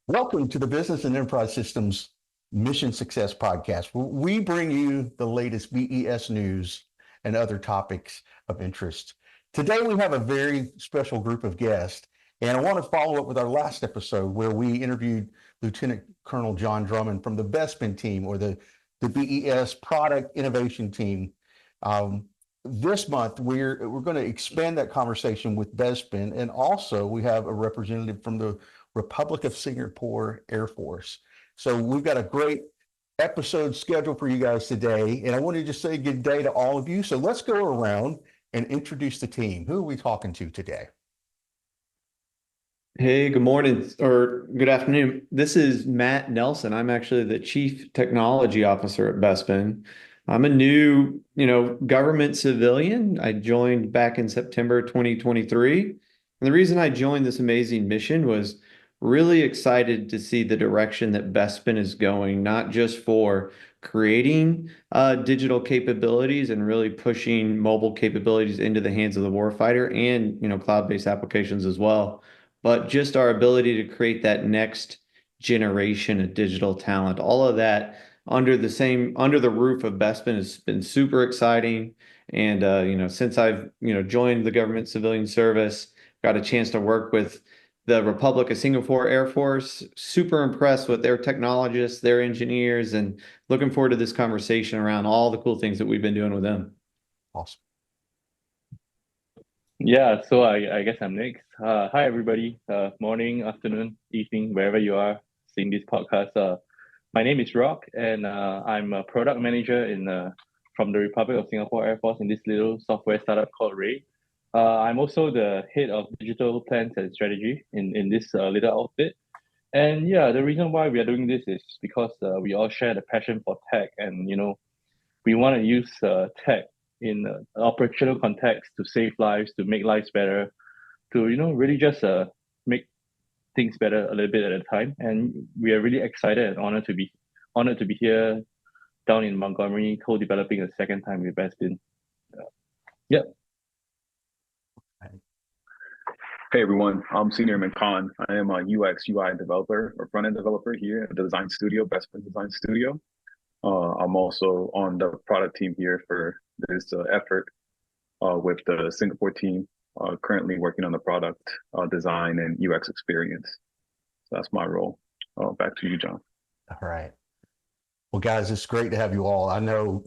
Welcome to the Business and Enterprise Systems Mission Success Podcast, where we bring you the latest BES news and other topics of interest. Today, we have a very special group of guests, and I want to follow up with our last episode where we interviewed Lieutenant Colonel John Drummond from the BESPIN team, or the BES Product Innovation Team. This month, we're going to expand that conversation with BESPIN, and also we have a representative from the Republic of Singapore Air Force. So we've got a great episode scheduled for you guys today, and I want to just say good day to all of you. So let's go around and introduce the team. Who are we talking to today? Hey, good morning or good afternoon. This is Matt Nelson. I'm actually the Chief Technology Officer at BESPIN. I'm a new, government civilian. I joined back in September 2023. And the reason I joined this amazing mission was really excited to see the direction that BESPIN is going, not just for creating digital capabilities and really pushing mobile capabilities into the hands of the warfighter and, cloud-based applications as well, but just our ability to create that next generation of digital talent. All of that under the roof of BESPIN has been super exciting. And since I've joined the government civilian service, got a chance to work with the Republic of Singapore Air Force. Super impressed with their technologists, their engineers, and looking forward to this conversation around all the cool things that we've been doing with them. Awesome. Yeah, so I guess I'm next. Hi, everybody. Morning, afternoon, evening, wherever you are seeing this podcast. My name is Jacques, and I'm a product manager from the Republic of Singapore Air Force in this little software startup called RAiD. I'm also the head of digital plans and strategy in this little outfit. And yeah, the reason why we are doing this is because we all share the passion for tech, and we want to use tech in an operational context to save lives, to make lives better, to really just make things better a little bit at a time. And we are really excited and honored to be here down in Montgomery, co-developing a second time with BESPIN. Yep. Hey everyone, I'm Senior Kohn. I am a UX UI developer or front-end developer here at the design studio, BESPIN Design Studio. I'm also on the product team here for this effort with the Singapore team, currently working on the product design and UX experience. So that's my role. Back to you, John. All right. Well, guys, it's great to have you all. I know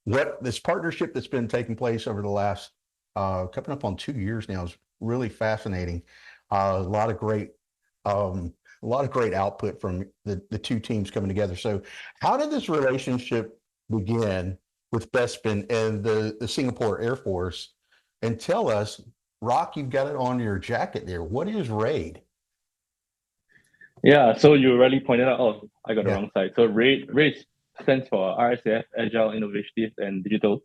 what this partnership that's been taking place over the last coming up on 2 years now is really fascinating. A lot of great output from the two teams coming together. So how did this relationship begin with BESPIN and the Singapore Air Force? And tell us, Rock, you've got it on your jacket there. What is RAiD? Yeah, so you already pointed out, oh, I got the wrong side. So RAiD stands for RSAF, Agile, Innovative, and Digital.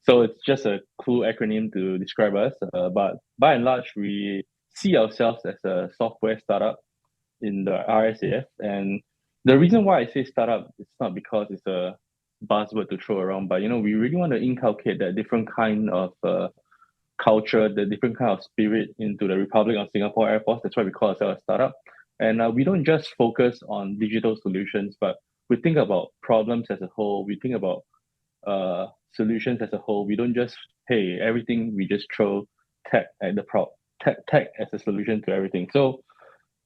So it's just a cool acronym to describe us. But by and large, we see ourselves as a software startup in the RSAF. And the reason why I say startup, it's not because it's a buzzword to throw around, but we really want to inculcate that different kind of culture, the different kind of spirit into the Republic of Singapore Air Force. That's why we call ourselves a startup. And we don't just focus on digital solutions, but we think about problems as a whole. We think about solutions as a whole. We don't just, hey, everything, we just throw tech at the tech as a solution to everything. So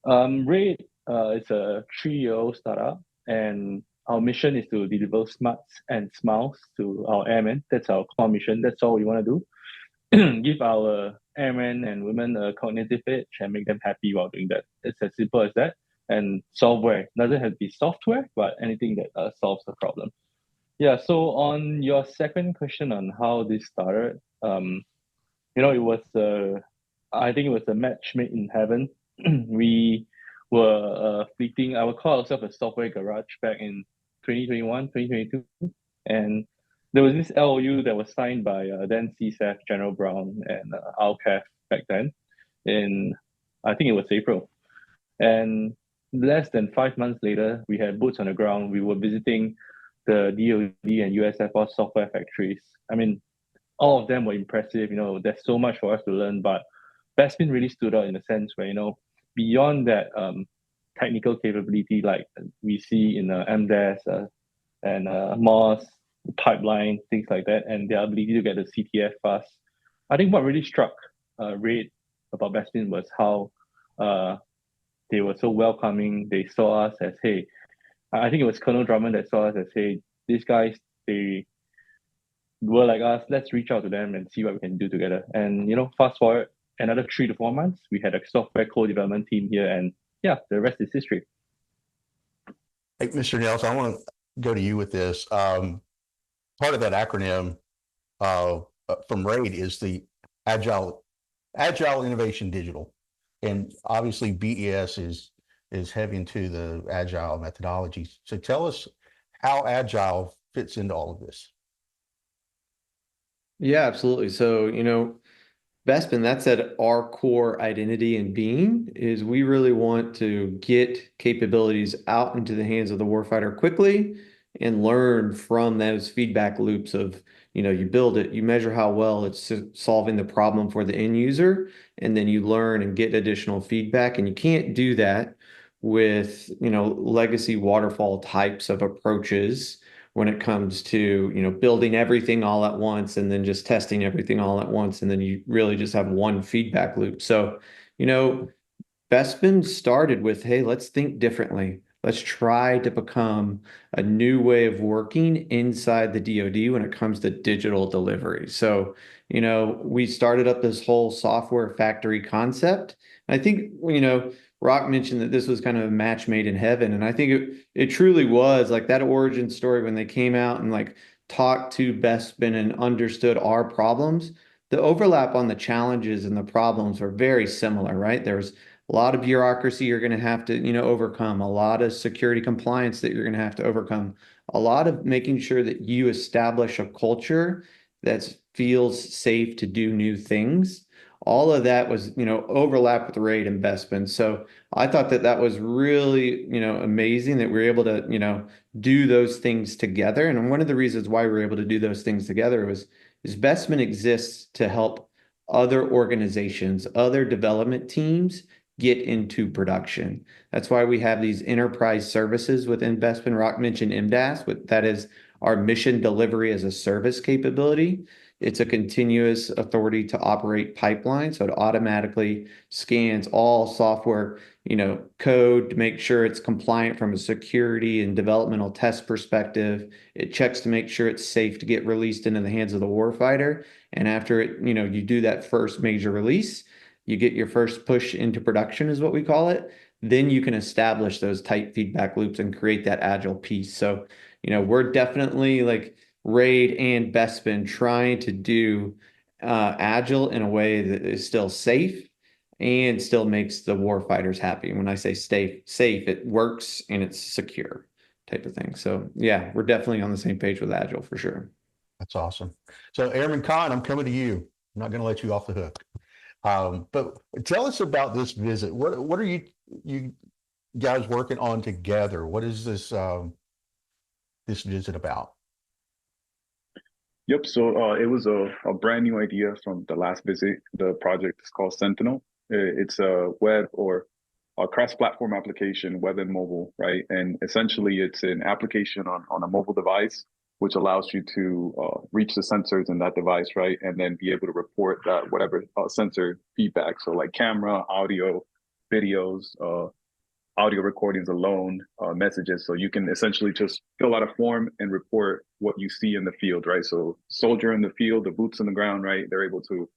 RAiD is a 3-year-old startup, and our mission is to deliver smarts and smiles to our airmen. That's our core mission. That's all we want to do. Give our airmen and women a cognitive edge and make them happy while doing that. It's as simple as that. And software doesn't have to be software, but anything that solves a problem. Yeah, so on your second question on how this started, it was I think it was a match made in heaven. We were fleeting, I would call ourselves a software garage back in 2021, 2022. And there was this LOU that was signed by then CSAF, General Brown, and RCAF back then I think it was April. And less than 5 months later, we had boots on the ground. We were visiting the DoD and US Air Force software factories. I mean, all of them were impressive. There's so much for us to learn, but BESPIN really stood out in the sense where, beyond that technical capability like we see in MDES and MOS, pipeline, things like that, and their ability to get the CTF fast. I think what really struck RAiD about BESPIN was how they were so welcoming. They saw us as, hey, I think it was Colonel Drummond that saw us as, hey, these guys, they were like us, let's reach out to them and see what we can do together. And, you know, fast forward another 3 to 4 months, we had a software co-development team here, and yeah, the rest is history. Hey, Mr. Nelson, I want to go to you with this. Part of that acronym from RAiD is the Agile Innovation Digital. And obviously BES is heavy into the Agile methodology. So tell us how Agile fits into all of this. Yeah, absolutely. So, you know, BESPIN, that's at our core identity and being is we really want to get capabilities out into the hands of the warfighter quickly and learn from those feedback loops of, you know, you build it, you measure how well it's solving the problem for the end user, and then you learn and get additional feedback. And you can't do that with, you know, legacy waterfall types of approaches when it comes to, you know, building everything all at once and then just testing everything all at once. And then you really just have one feedback loop. So, you know, BESPIN started with, hey, let's think differently. Let's try to become a new way of working inside the DoD when it comes to digital delivery. So, you know, we started up this whole software factory concept. I think, you know, Rock mentioned that this was kind of a match made in heaven. And I think it truly was like that origin story when they came out and like talked to BESPIN and understood our problems. The overlap on the challenges and the problems were very similar, right? There's a lot of bureaucracy you're going to have to, you know, overcome, a lot of security compliance that you're going to have to overcome, a lot of making sure that you establish a culture that feels safe to do new things. All of that was, you know, overlap with RAiD and BESPIN. So I thought that that was really, you know, amazing that we were able to, you know, do those things together. And one of the reasons why we were able to do those things together was is BESPIN exists to help other organizations, other development teams get into production. That's why we have these enterprise services within BESPIN. Rock mentioned MDAS, that is our mission delivery as a service capability. It's a continuous authority to operate pipeline. So it automatically scans all software, you know, code to make sure it's compliant from a security and developmental test perspective. It checks to make sure it's safe to get released into the hands of the warfighter. And after it, you know, you do that first major release, you get your first push into production is what we call it. Then you can establish those tight feedback loops and create that agile piece. So, you know, we're definitely like RAiD and BESPIN trying to do agile in a way that is still safe and still makes the warfighters happy. When I say safe, it works and it's secure type of thing. So yeah, we're definitely on the same page with agile for sure. That's awesome. So Airman Kohn, I'm coming to you. I'm not going to let you off the hook. But tell us about this visit. What are you guys working on together? What is this this visit about? Yep. So it was a brand new idea from the last visit. The project is called Sentinel. It's a web or a cross-platform application, web and mobile, right? And essentially, it's an application on a mobile device, which allows you to reach the sensors in that device, right? And then be able to report that whatever sensor feedback. So like camera, audio, videos, audio recordings alone, messages. So you can essentially just fill out a form and report what you see in the field, right? So soldier in the field, the boots on the ground, right? They're able to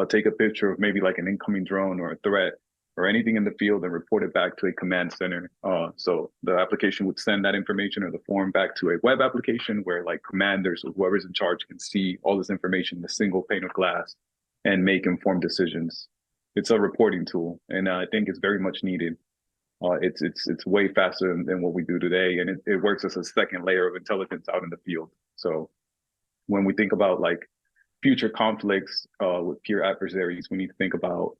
take a picture of maybe like an incoming drone or a threat or anything in the field and report it back to a command center. So the application would send that information or the form back to a web application where like commanders or whoever's in charge can see all this information in a single pane of glass and make informed decisions. It's a reporting tool, and I think it's very much needed. It's way faster than what we do today, and it works as a second layer of intelligence out in the field. So when we think about like future conflicts with peer adversaries, we need to think about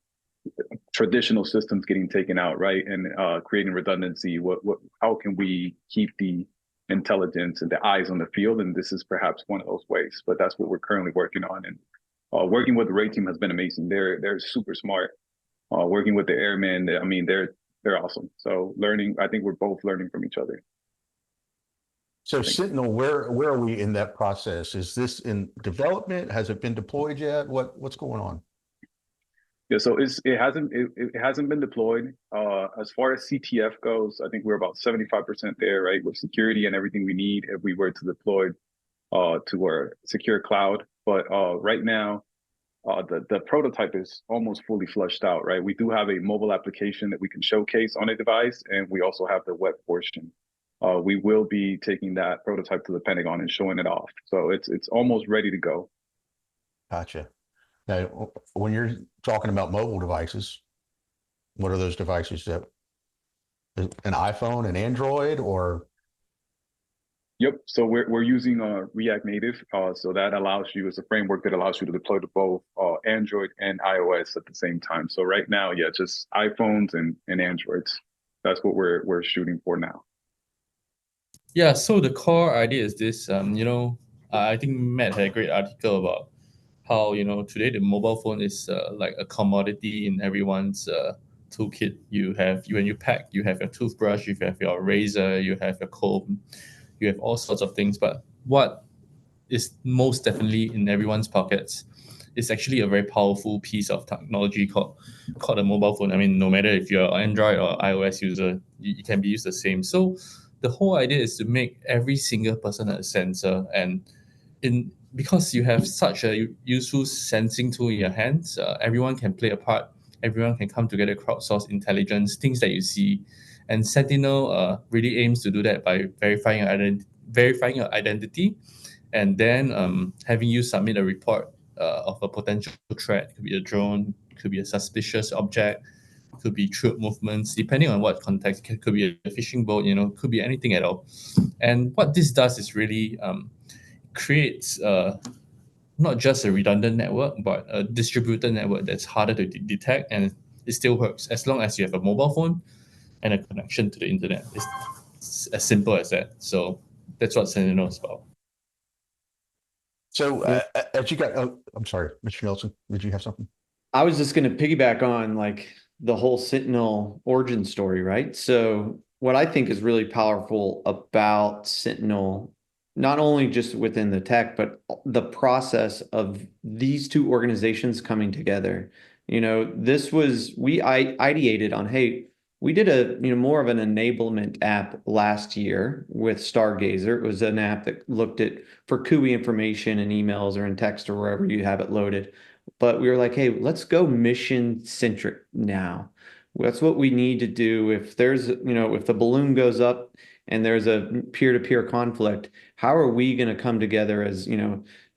traditional systems getting taken out, right, and creating redundancy. How can we keep the intelligence and the eyes on the field? And this is perhaps one of those ways. But that's what we're currently working on. And working with the RAiD team has been amazing. They're super smart. Working with the airmen, I mean, they're they're awesome. So learning, I think we're both learning from each other. So Sentinel, where are we in that process? Is this in development? Has it been deployed yet? What's going on? Yeah, so it hasn't been deployed. As far as CTF goes, I think we're about 75% there, right, with security and everything we need if we were to deploy to our secure cloud. But right now, the prototype is almost fully flushed out, right? We do have a mobile application that we can showcase on a device, and we also have the web portion. We will be taking that prototype to the Pentagon and showing it off. So it's almost ready to go. Gotcha. Now, when you're talking about mobile devices, what are those devices that an iPhone, an Android, or? Yep. So we're using React Native. So that allows you, as a framework that allows you to deploy to both Android and iOS at the same time. So right now, yeah, just iPhones and Androids. That's what we're shooting for now. Yeah, so the core idea is this. I think Matt had a great article about how today the mobile phone is like a commodity in everyone's toolkit. When you pack, you have your toothbrush, you have your razor, you have your comb, you have all sorts of things. But what is most definitely in everyone's pockets is actually a very powerful piece of technology called a mobile phone. I mean, no matter if you're an Android or iOS user, it can be used the same. So the whole idea is to make every single person a sensor, and because you have such a useful sensing tool in your hands, everyone can play a part. Everyone can come together, crowdsource intelligence, things that you see, and Sentinel really aims to do that by verifying your identity, and then having you submit a report of a potential threat. It could be a drone, could be a suspicious object, could be troop movements, depending on what context. It could be a fishing boat, could be anything at all. And what this does is really creates not just a redundant network, but a distributed network that's harder to detect, and it still works as long as you have a mobile phone and a connection to the internet. It's as simple as that. So that's what Sentinel is about. So as you got, I'm sorry, Mr. Nelson, did you have something? I was just going to piggyback on like the whole Sentinel origin story, right? So what I think is really powerful about Sentinel, not only just within the tech, but the process of these two organizations coming together. We ideated on, hey, we did a more of an enablement app last year with Stargazer. It was an app that looked at for CUI information in emails or in text or wherever you have it loaded. But we were like, hey, let's go mission centric now. That's what we need to do. If there's, if the balloon goes up and there's a peer-to-peer conflict, how are we going to come together as,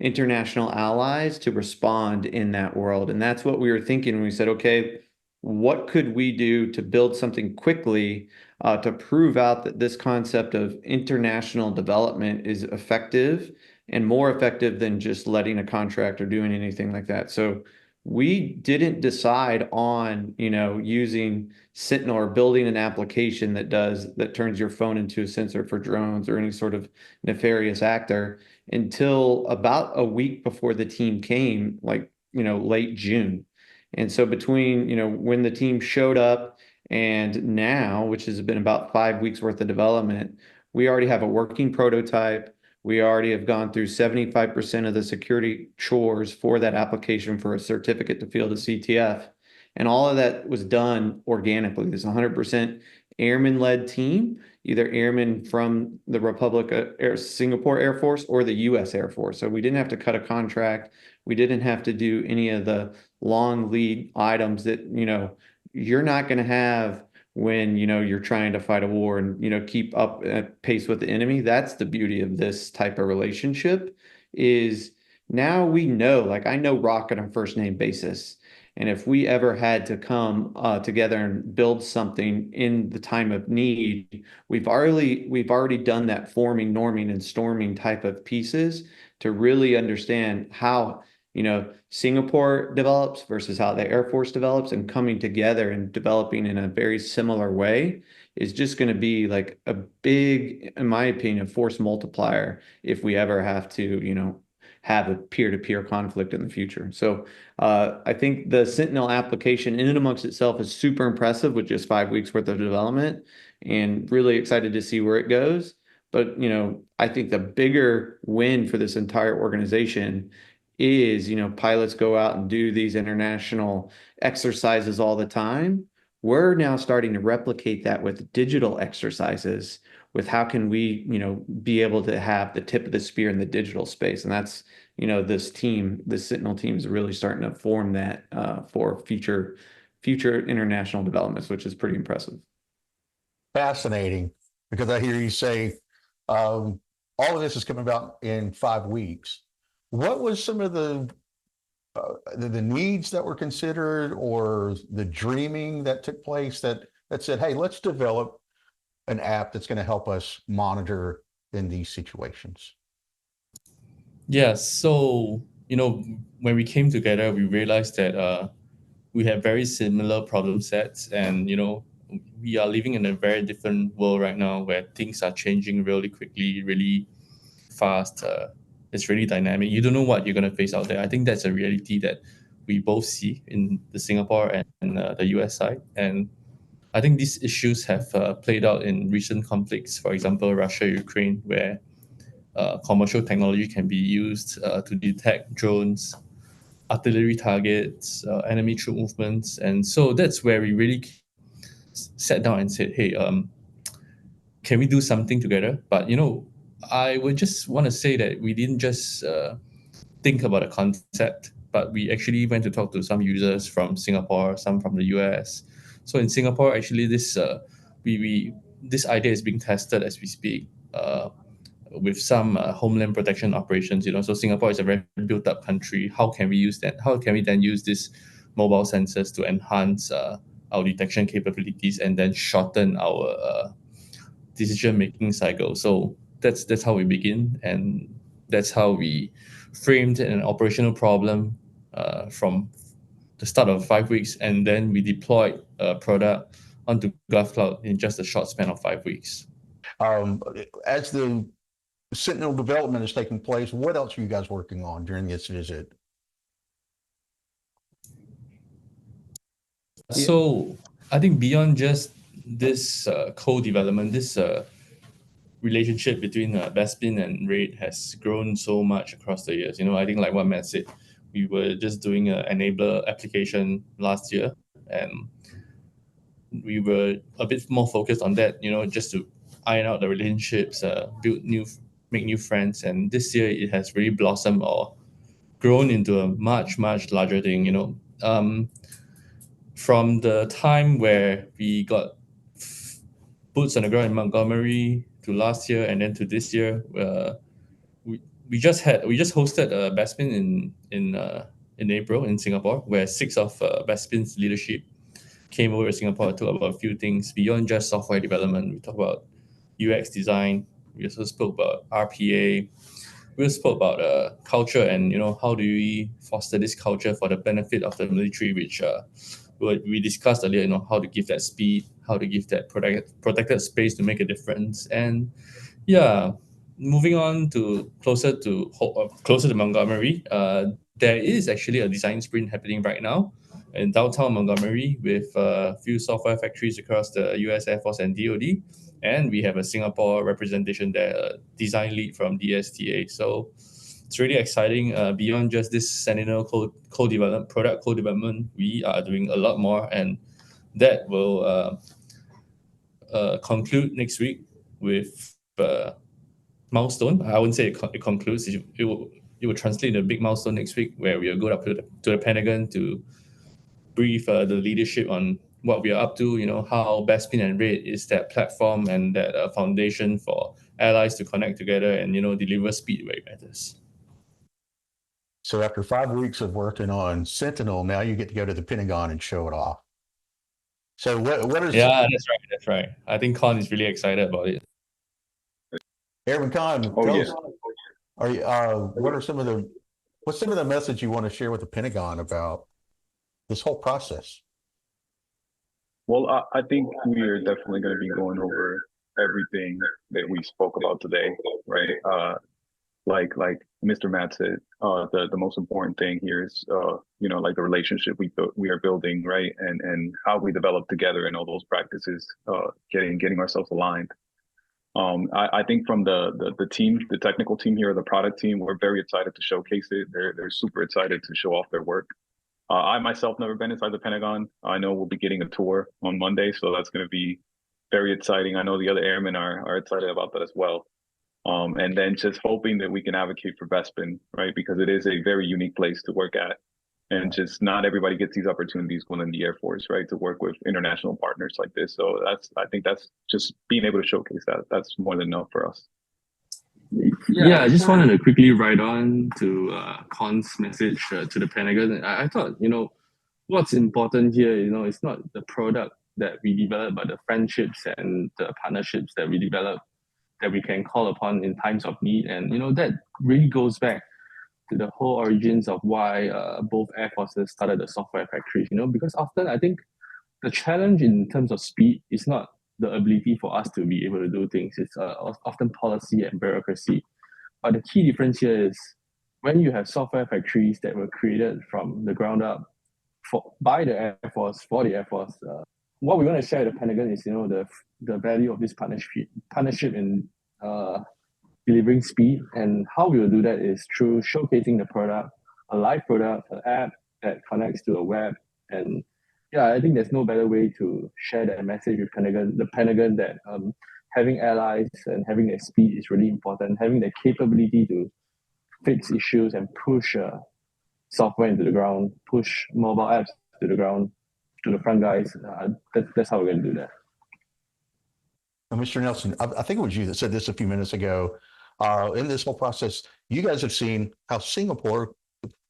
international allies to respond in that world? And that's what we were thinking when we said, okay, what could we do to build something quickly to prove out that this concept of international development is effective and more effective than just letting a contractor doing anything like that. So we didn't decide on, using Sentinel or building an application that turns your phone into a sensor for drones or any sort of nefarious actor until about a week before the team came, like, late June. And so between, when the team showed up and now, which has been about 5 weeks worth of development, we already have a working prototype. We already have gone through 75% of the security chores for that application for a certificate to field a CTF. And all of that was done organically. There's 100% airman-led team, either airmen from the Singapore Air Force or the U.S. Air Force. So we didn't have to cut a contract. We didn't have to do any of the long lead items that, you're not going to have when, you're trying to fight a war and, keep up at pace with the enemy. That's the beauty of this type of relationship is now we know, like I know Rock on a first name basis. And if we ever had to come together and build something in the time of need, we've already done that forming, norming, and storming type of pieces to really understand how, Singapore develops versus how the Air Force develops, and coming together and developing in a very similar way is just going to be like a big, in my opinion, force multiplier if we ever have to, have a peer-to-peer conflict in the future. So I think the Sentinel application in and amongst itself is super impressive with just 5 weeks worth of development, and really excited to see where it goes. But, I think the bigger win for this entire organization is, pilots go out and do these international exercises all the time. We're now starting to replicate that with digital exercises, with how can we, be able to have the tip of the spear in the digital space. And that's, this Sentinel team is really starting to form that for future international developments, which is pretty impressive. Fascinating, because I hear you say all of this is coming about in 5 weeks. What was some of the needs that were considered, or the dreaming that took place that said, hey, let's develop an app that's going to help us monitor in these situations? Yeah, so when we came together, we realized that we have very similar problem sets, and we are living in a very different world right now where things are changing really quickly, really fast. It's really dynamic. You don't know what you're going to face out there. I think that's a reality that we both see in the Singapore and the US side. And I think these issues have played out in recent conflicts. For example, Russia, Ukraine, where commercial technology can be used to detect drones, artillery targets, enemy troop movements. And so that's where we really sat down and said, hey, can we do something together? But, I would just want to say that we didn't just think about a concept, but we actually went to talk to some users from Singapore, some from the US. So in Singapore, actually, this idea is being tested as we speak, with some homeland protection operations. So Singapore is a very built-up country. How can we use that? How can we then use this mobile sensors to enhance our detection capabilities and then shorten our decision-making cycle? So that's how we begin, and that's how we framed an operational problem from the start of 5 weeks, and then we deployed a product onto GovCloud in just a short span of 5 weeks. As the Sentinel development is taking place, what else are you guys working on during this visit? So I think beyond just this co-development, this relationship between BESPIN and RAiD has grown so much across the years. I think like what Matt said, we were just doing an enabler application last year, and we were a bit more focused on that, just to iron out the relationships, make new friends. And this year it has really blossomed or grown into a much, much larger thing, from the time where we got boots on the ground in Montgomery to last year, and then to this year, we just hosted a BESPIN in April in Singapore, where 6 of BESPIN's leadership came over to Singapore to talk about a few things beyond just software development. We talked about UX design. We also spoke about RPA. We also spoke about culture, and how do we foster this culture for the benefit of the military, which we discussed earlier. How to give that speed, how to give that protected space to make a difference. And yeah, moving on to closer to Montgomery, there is actually a design sprint happening right now in downtown Montgomery with a few software factories across the US Air Force and DoD. And we have a Singapore representation there, a design lead from DSTA. So it's really exciting. Beyond just this Sentinel product co-development, we are doing a lot more, and that will conclude next week with milestone. I wouldn't say it concludes. It will translate into a big milestone next week, where we will go up to the Pentagon to brief the leadership on what we are up to, how BESPIN and RAiD is that platform and that foundation for allies to connect together and, deliver speed where it matters. So after 5 weeks of working on Sentinel, now you get to go to the Pentagon and show it off. So what is... Yeah, that's right. I think Kohn is really excited about it. Airman Kohn, yes. what's some of the message you want to share with the Pentagon about this whole process? Well, I think we are definitely going to be going over everything that we spoke about today, right? like Mr. Matt said, the most important thing here is like the relationship we are building, right, and how we develop together and all those practices, getting ourselves aligned. I think from the team, the technical team here, the product team, we're very excited to showcase it. They're super excited to show off their work. I myself never been inside the Pentagon. I know we'll be getting a tour on Monday, so that's going to be very exciting. I know the other airmen are excited about that as well. And then just hoping that we can advocate for BESPIN, right? Because it is a very unique place to work at. And just not everybody gets these opportunities going in the Air Force, right? To work with international partners like this. So I think that's just being able to showcase that. That's more than enough for us. Yeah, I just wanted to quickly write on to Kohn's message to the Pentagon. I thought, what's important here, it's not the product that we develop, but the friendships and the partnerships that we develop that we can call upon in times of need. And, that really goes back to the whole origins of why both Air Forces started the software factories, because often I think the challenge in terms of speed is not the ability for us to be able to do things. It's often policy and bureaucracy. But the key difference here is when you have software factories that were created from the ground up by the Air Force, for the Air Force, what we want to share with the Pentagon is, the value of this partnership in delivering speed. And how we will do that is through showcasing the product, a live product, an app that connects to a web. And yeah, I think there's no better way to share that message with the Pentagon that having allies and having that speed is really important. Having the capability to fix issues and push software into the ground, push mobile apps to the ground, to the front guys. That's how we're going to do that. Mr. Nelson, I think it was you that said this a few minutes ago. In this whole process, you guys have seen how Singapore,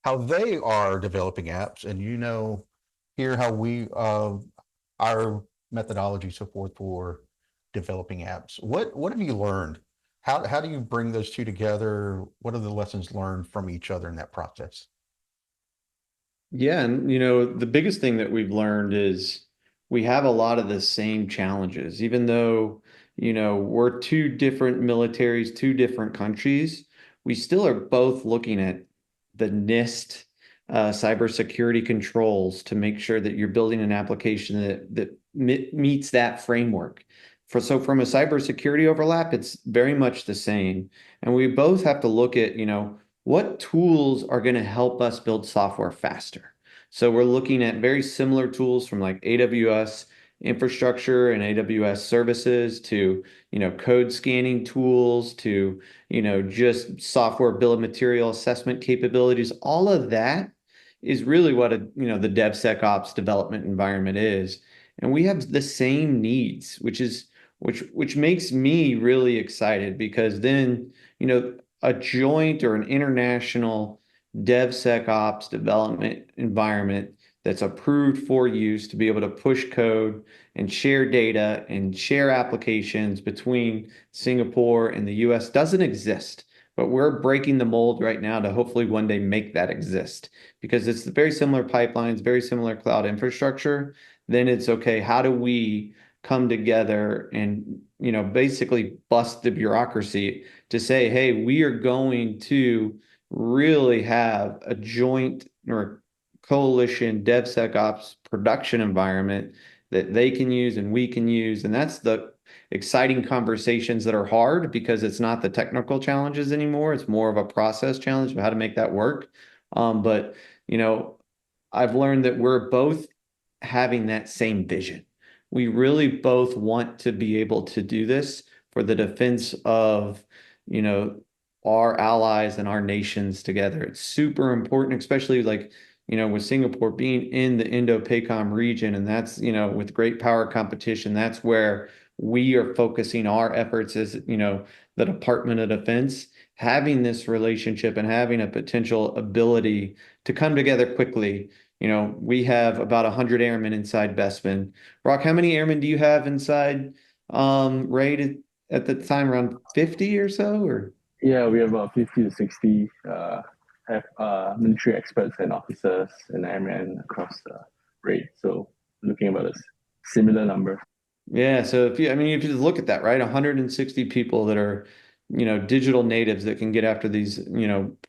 how they are developing apps, and here how we our methodology so forth for developing apps. What have you learned? How do you bring those two together? What are the lessons learned from each other in that process? Yeah, and the biggest thing that we've learned is we have a lot of the same challenges, even though we're two different militaries, two different countries. We still are both looking at the NIST cybersecurity controls to make sure that you're building an application that meets that framework. So from a cybersecurity overlap, it's very much the same. And we both have to look at, what tools are going to help us build software faster. So we're looking at very similar tools from like AWS infrastructure and AWS services to, code scanning tools to, just software bill of material assessment capabilities. All of that is really what the DevSecOps development environment is. And we have the same needs, which makes me really excited because then, a joint or an international DevSecOps development environment that's approved for use to be able to push code and share data and share applications between Singapore and the US doesn't exist. But we're breaking the mold right now to hopefully one day make that exist because it's very similar pipelines, very similar cloud infrastructure. Then it's okay, how do we come together and basically bust the bureaucracy to say, hey, we are going to really have a joint or coalition DevSecOps production environment that they can use and we can use. And that's the exciting conversations that are hard because it's not the technical challenges anymore. It's more of a process challenge of how to make that work. But I've learned that we're both having that same vision. We really both want to be able to do this for the defense of, our allies and our nations together. It's super important, especially with Singapore being in the Indo-PACOM region, and that's, with great power competition, that's where we are focusing our efforts as, the Department of Defense, having this relationship and having a potential ability to come together quickly. We have about 100 airmen inside BESPIN. Rock, how many airmen do you have inside RAiD at the time? Around 50 or so, or? Yeah, we have about 50 to 60 military experts and officers and airmen across the RAiD. So looking about a similar number. Yeah, so if you look at that, right, 160 people that are, digital natives that can get after these,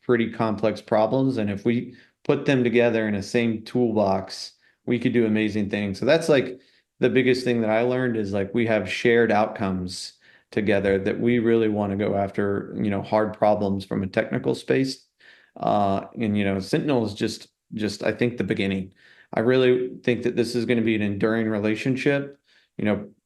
pretty complex problems. And if we put them together in a same toolbox, we could do amazing things. So that's like the biggest thing that I learned is like we have shared outcomes together that we really want to go after, hard problems from a technical space. And Sentinel is just I think the beginning. I really think that this is going to be an enduring relationship.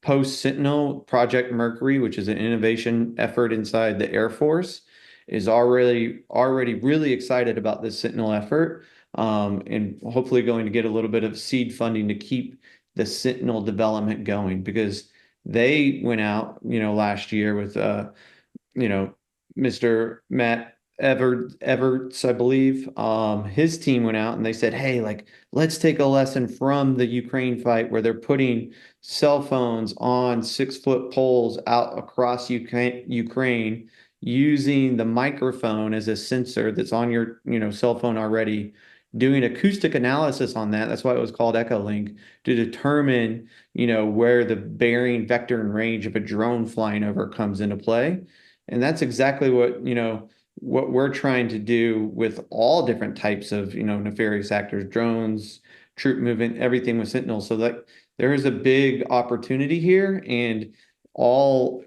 Post Sentinel, Project Mercury, which is an innovation effort inside the Air Force, is already really excited about this Sentinel effort, and hopefully going to get a little bit of seed funding to keep the Sentinel development going because they went out, last year with Mr. Matt Everts, I believe. His team went out and they said, hey, like, let's take a lesson from the Ukraine fight where they're putting cell phones on 6-foot poles out across Ukraine using the microphone as a sensor that's on your, cell phone already, doing acoustic analysis on that. That's why it was called Echolink to determine, where the bearing, vector, and range of a drone flying over comes into play. And that's exactly what we're trying to do with all different types of, nefarious actors, drones, troop movement, everything with Sentinel. So that there is a big opportunity here, and all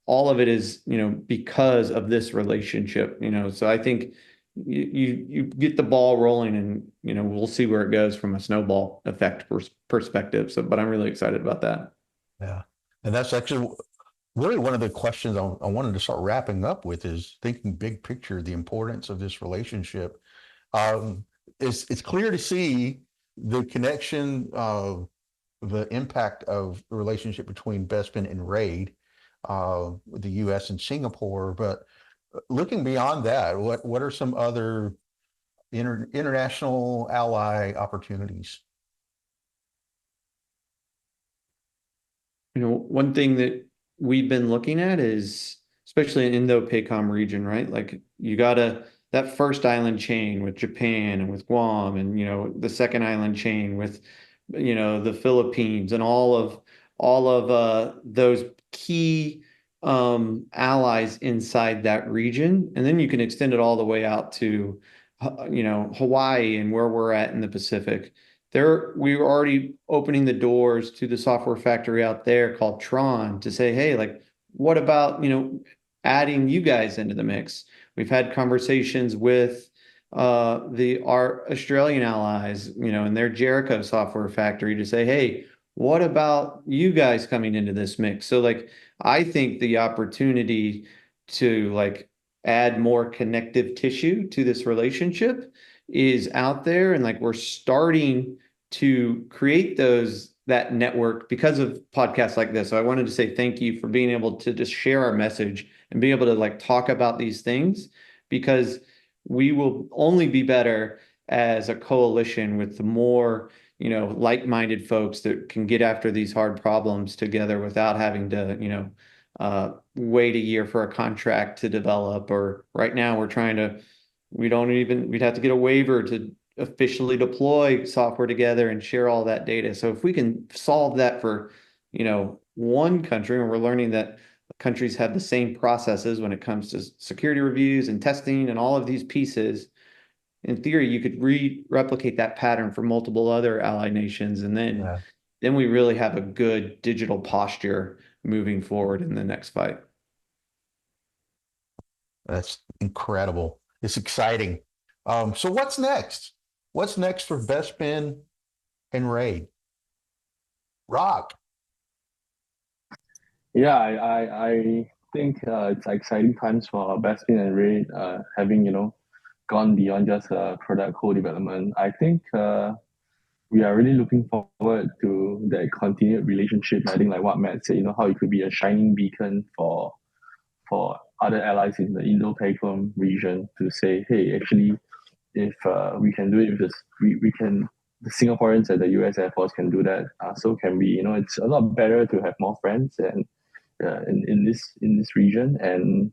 of it is, because of this relationship, So I think you get the ball rolling, and we'll see where it goes from a snowball effect perspective. So, but I'm really excited about that. Yeah. And that's actually really one of the questions I wanted to start wrapping up with is thinking big picture, the importance of this relationship. It's clear to see the connection of the impact of the relationship between BESPIN and RAiD, the US and Singapore. But looking beyond that, what are some other international ally opportunities? One thing that we've been looking at is, especially in Indo-PACOM region, right? Like that first island chain with Japan and with Guam, and the second island chain with the Philippines, and all of those key allies inside that region. And then you can extend it all the way out to Hawaii and where we're at in the Pacific. We were already opening the doors to the software factory out there called Tron to say, hey, like, what about, adding you guys into the mix? We've had conversations with our Australian allies, and their Jericho software factory to say, hey, what about you guys coming into this mix? So like, I think the opportunity to like add more connective tissue to this relationship is out there, and like we're starting to create that network because of podcasts like this. So I wanted to say thank you for being able to just share our message and be able to like talk about these things, because we will only be better as a coalition with the more like-minded folks that can get after these hard problems together without having to wait a year for a contract to develop. Or right now we'd have to get a waiver to officially deploy software together and share all that data. So if we can solve that for, one country, and we're learning that countries have the same processes when it comes to security reviews and testing and all of these pieces, in theory, you could replicate that pattern for multiple other allied nations. And then we really have a good digital posture moving forward in the next fight. That's incredible. It's exciting. So what's next? What's next for BESPIN and RAiD? Rock. Yeah, I think it's exciting times for BESPIN and RAiD, having gone beyond just product co-development. I think we are really looking forward to that continued relationship. I think like what Matt said, how it could be a shining beacon for other allies in the Indo-PACOM region to say, hey, actually, if we can do it with this, we can. The Singaporeans at the US Air Force can do that. So can we. It's a lot better to have more friends and in this region. And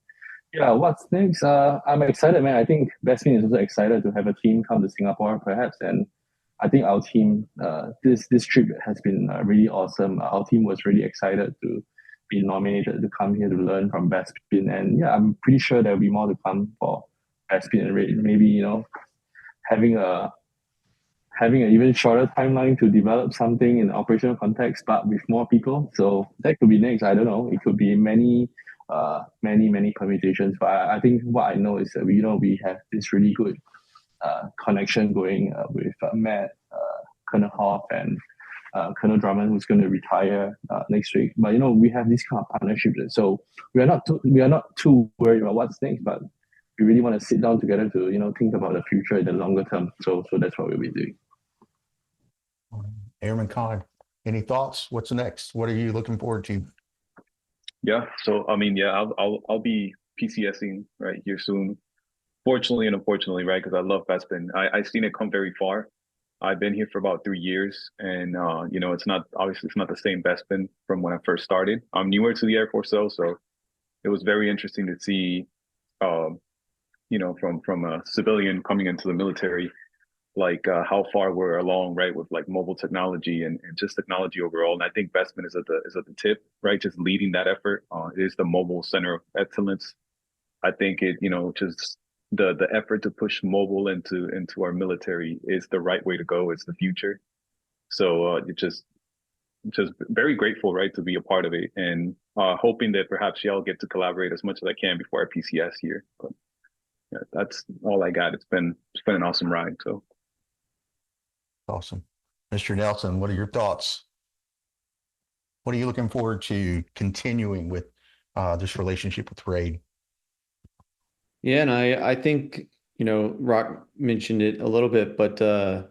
yeah, what's next? I'm excited, man. I think BESPIN is also excited to have a team come to Singapore, perhaps. And I think our team, this trip has been really awesome. Our team was really excited to been nominated to come here to learn from BESPIN. And yeah, I'm pretty sure there'll be more to come for BESPIN and RAiD. Maybe, having a having an even shorter timeline to develop something in operational context, but with more people. So that could be next. I don't know. It could be many permutations. But I think what I know is that we have this really good connection going with Matt, Colonel Hoff, and Colonel Drummond, who's going to retire next week. But we have this kind of partnership, so we are not too worried about what's next. But we really want to sit down together to think about the future in the longer term. So that's what we'll be doing. Airman Kohn, any thoughts? What's next? What are you looking forward to? Yeah. So I'll be PCSing right here soon. Fortunately and unfortunately, right? Because I love BESPIN. I've seen it come very far. I've been here for about 3 years, and it's not the same BESPIN from when I first started. I'm newer to the Air Force though, so it was very interesting to see, from a civilian coming into the military, like how far we're along, right, with like mobile technology and just technology overall. And I think BESPIN is at the tip, right, just leading that effort. It is the mobile center of excellence. I think it, just the effort to push mobile into our military is the right way to go. It's the future. So it just very grateful, right, to be a part of it, and hoping that perhaps y'all get to collaborate as much as I can before I PCS here. But yeah, that's all I got. It's been an awesome ride. So Awesome. Mr. Nelson, what are your thoughts? What are you looking forward to continuing with this relationship with RAiD? Yeah, and I think, Rock mentioned it a little bit, but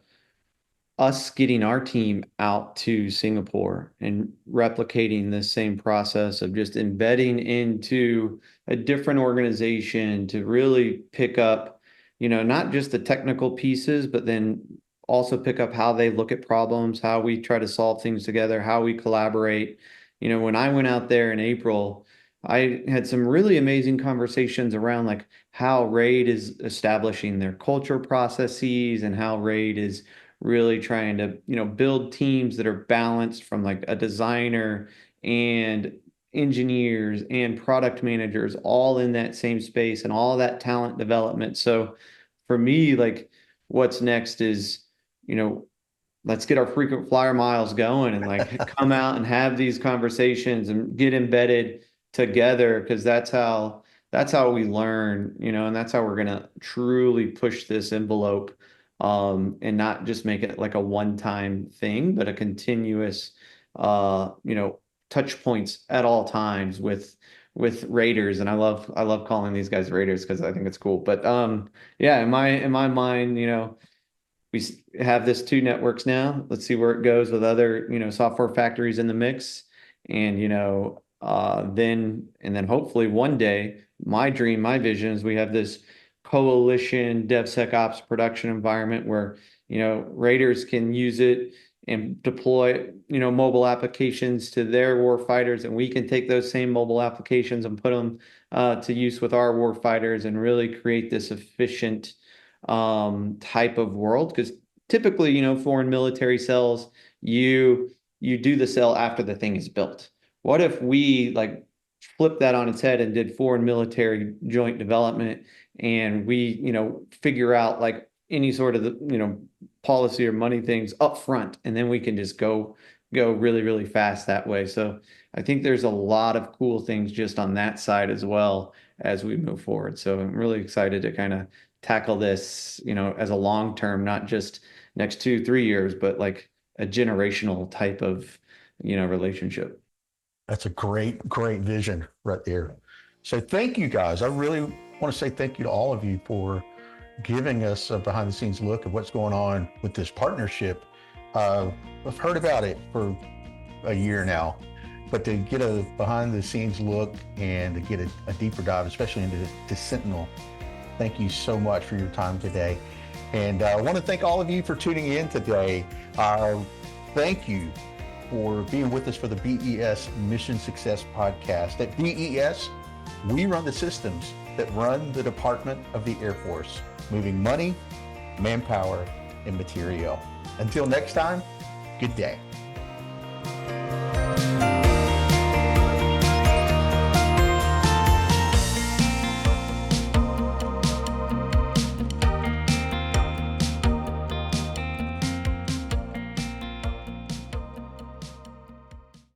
us getting our team out to Singapore and replicating the same process of just embedding into a different organization to really pick up, not just the technical pieces, but then also pick up how they look at problems, how we try to solve things together, how we collaborate. When I went out there in April, I had some really amazing conversations around like how RAiD is establishing their culture processes and how RAiD is really trying to, build teams that are balanced from like a designer and engineers and product managers all in that same space and all that talent development. So for me, like what's next is, let's get our frequent flyer miles going and like come out and have these conversations and get embedded together, because that's how we learn, and that's how we're going to truly push this envelope, and not just make it like a one-time thing, but a continuous, touch points at all times with Raiders. And I love calling these guys Raiders because I think it's cool. But yeah, in my mind, we have this 2 networks now. Let's see where it goes with other, software factories in the mix. And, then hopefully one day, my dream, my vision is we have this coalition DevSecOps production environment where, Raiders can use it and deploy, mobile applications to their war fighters, and we can take those same mobile applications and put them to use with our war fighters and really create this efficient type of world. Because typically, foreign military cells, you do the cell after the thing is built. What if we like flip that on its head and did foreign military joint development, and we, figure out like any sort of the, policy or money things up front, and then we can just go really, really fast that way. So I think there's a lot of cool things just on that side as well as we move forward. So I'm really excited to kind of tackle this, as a long term, not just next 2-3 years, but like a generational type of, relationship. That's a great vision right there. So thank you guys. I really want to say thank you to all of you for giving us a behind the scenes look at what's going on with this partnership. I've heard about it for a year now, but to get a behind the scenes look and to get a deeper dive, especially into Sentinel, thank you so much for your time today. And I want to thank all of you for tuning in today. Thank you for being with us for the BES Mission Success Podcast. At BES, we run the systems that run the Department of the Air Force, moving money, manpower, and material. Until next time, good day.